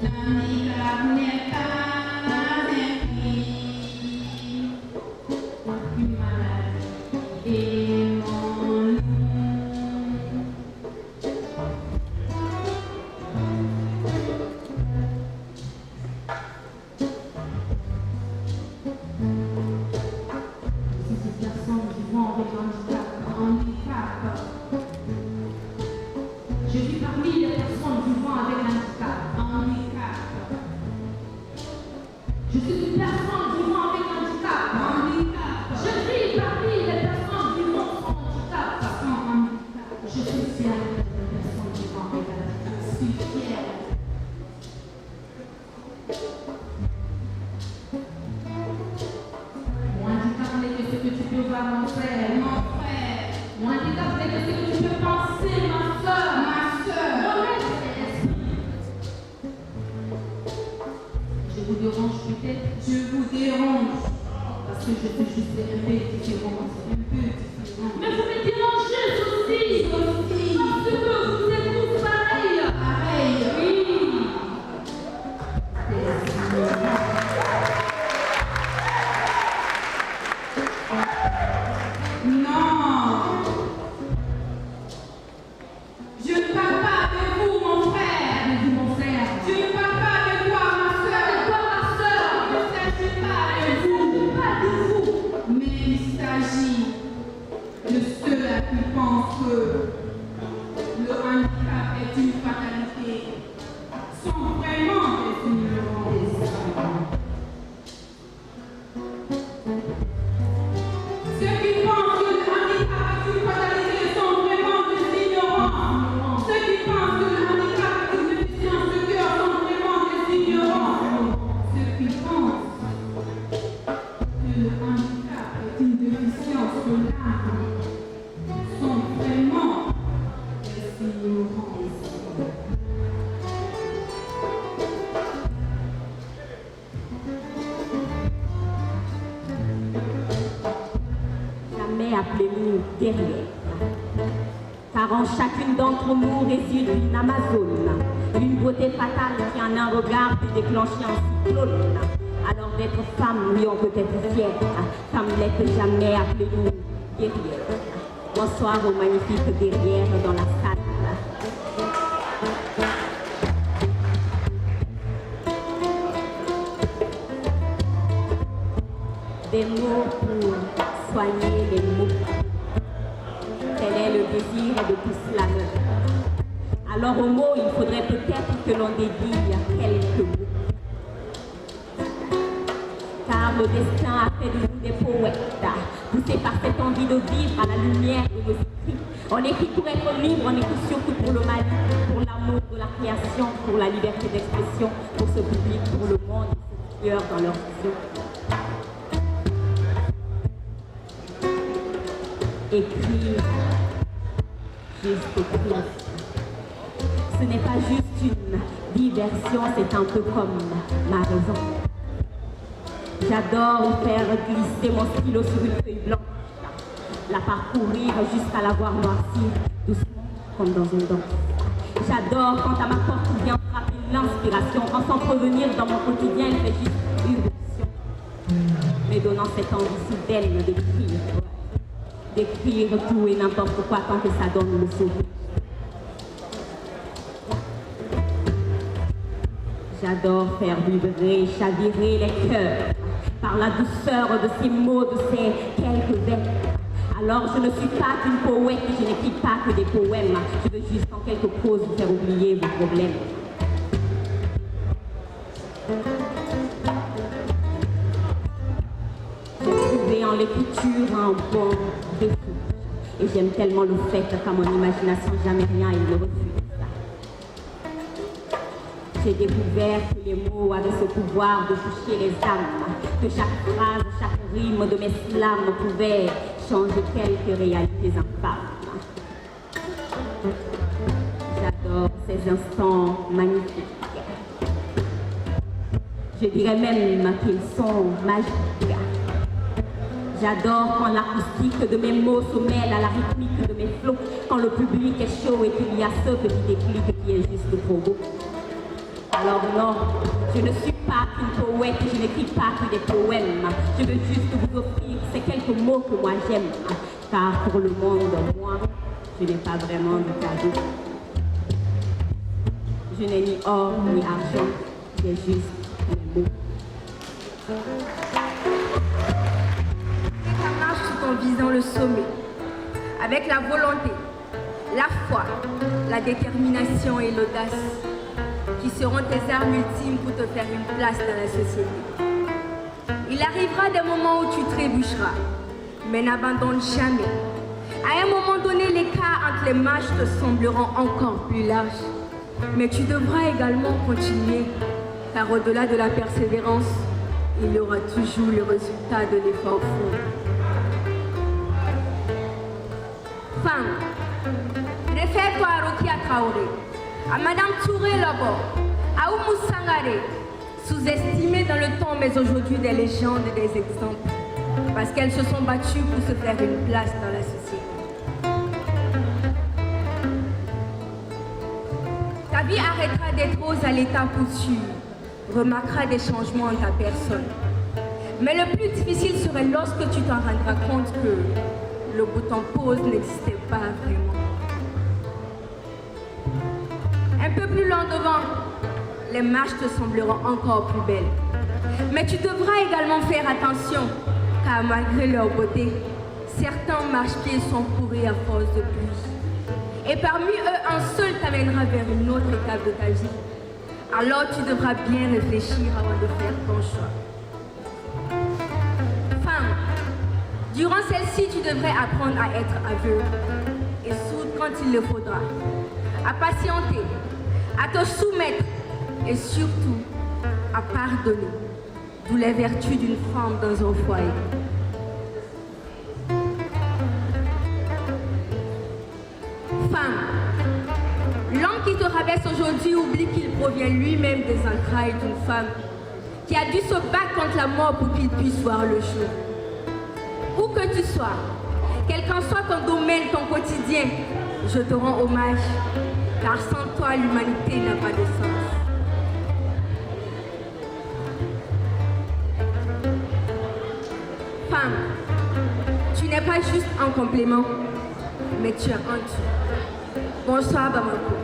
L'handicap n'est pas un prix, une maladie et mon nom. Si ces personnes vivant avec handicap, je suis parmi les personnes vivant avec handicap. Je suis une personne vivant avec handicap. Je suis parmi les personnes vivant sans handicap. Je suis fière des personnes vivant avec handicap. Je suis fière. Mon handicap n'est que ce que tu peux voir, mon frère. Mon handicap n'est que ce que tu peux penser, ma soeur. Je vous dérange peut-être, je vous dérange parce que je suis juste un peu différente, Mais vous me dérangez aussi, parce que vous êtes tous pareils. Oui. Non. Je ne parle pas de vous, mon frère. Je ne parle pas de toi, ma soeur. Il ne s'agit pas de vous. Mais il s'agit de ceux-là qui pensent que le handicap est une fatalité. Sont vraiment des ignorants des hommes. Ceux qui pensent que le handicap est une fatalité sont vraiment des ignorants. Ceux qui pensent que le handicap est une déficience de cœur sont vraiment des ignorants. Ceux qui pensent que le handicap est une déficience de l'âme sont vraiment des ignorants. Jamais appelez-nous derrière, car en chacune d'entre nous réside une Amazone, une beauté fatale qui en un regard peut déclencher un cyclone. Alors d'être femme, oui, on peut être fière, femmelette, jamais appelez-nous guerrière. Bonsoir aux magnifiques guerrières dans la salle. Des mots pour soigner les mots. Tel est le désir de tout slameur. Alors aux mots, il faudrait peut-être que l'on dédie quelques mots. Car le destin a fait de nous des poètes, poussés par cette envie de vivre à la lumière de nos écrits. On écrit pour être libre, on écrit surtout pour le mal, pour l'amour de la création, pour la liberté d'expression, pour ce public, pour le monde, qui se dans leur vision. Écrire, juste écrire. Ce n'est pas juste une diversion, c'est un peu comme ma raison. J'adore faire glisser mon stylo sur une feuille blanche, la parcourir jusqu'à la voir noircir, doucement comme dans une danse. J'adore quand à ma porte vient frapper l'inspiration, en s'en prévenir dans mon quotidien, elle fait juste irruption, me donnant cette envie soudaine d'écrire tout et n'importe quoi tant que ça donne le sourire. J'adore faire vibrer, chavirer les cœurs par la douceur de ces mots, de ces quelques vers. Alors je ne suis pas qu'une poète et je n'écris pas que des poèmes. Je veux juste en quelques pauses vous faire oublier vos problèmes. J'ai trouvé en l'écriture un bon refuge. Et j'aime tellement le fait qu'à mon imagination jamais rien il ne refuse. J'ai découvert que les mots avaient ce pouvoir de toucher les âmes, que chaque phrase, chaque rime de mes slams pouvait changer quelques réalités infâmes. J'adore ces instants magnifiques. Je dirais même qu'ils sont magiques. J'adore quand l'acoustique de mes mots se mêle à la rythmique de mes flots, quand le public est chaud et qu'il y a ce petit déclic qui est juste trop beau. Alors non, je ne suis pas qu'une poète, je n'écris pas que des poèmes. Je veux juste vous offrir ces quelques mots que moi j'aime. Car pour le monde, moi, je n'ai pas vraiment de cadeau. Je n'ai ni or ni argent, j'ai juste mes mots. Ça marche tout en visant le sommet, avec la volonté, la foi, la détermination et l'audace, qui seront tes armes ultimes pour te faire une place dans la société. Il arrivera des moments où tu trébucheras, mais n'abandonne jamais. À un moment donné, l'écart entre les marches te sembleront encore plus larges, mais tu devras également continuer, car au-delà de la persévérance, il y aura toujours le résultat de l'effort fort. Femme, réfère-toi à Rokia Traoré, à Madame Touré Lobo, à Oumou Sangare, sous-estimées dans le temps mais aujourd'hui des légendes et des exemples, parce qu'elles se sont battues pour se faire une place dans la société. Ta vie arrêtera d'être rose à l'état couture, remarquera des changements en ta personne. Mais le plus difficile serait lorsque tu t'en rendras compte que le bouton pause n'existait pas vraiment. Un peu plus loin devant, les marches te sembleront encore plus belles. Mais tu devras également faire attention, car malgré leur beauté, certains marchepieds sont pourris à force de pluie. Et parmi eux, un seul t'amènera vers une autre étape de ta vie. Alors tu devras bien réfléchir avant de faire ton choix. Femme, durant celle-ci, tu devrais apprendre à être aveugle et sourde quand il le faudra, à patienter, à te soumettre et surtout à pardonner, d'où les vertus d'une femme dans un foyer. Femme, l'homme qui te rabaisse aujourd'hui oublie qu'il provient lui-même des entrailles d'une femme qui a dû se battre contre la mort pour qu'il puisse voir le jour. Où que tu sois, quel qu'en soit ton domaine, ton quotidien, je te rends hommage, car sans toi, l'humanité n'a pas de sens. Femme, tu n'es pas juste un complément, mais tu es un tout. Bonsoir, Bamako.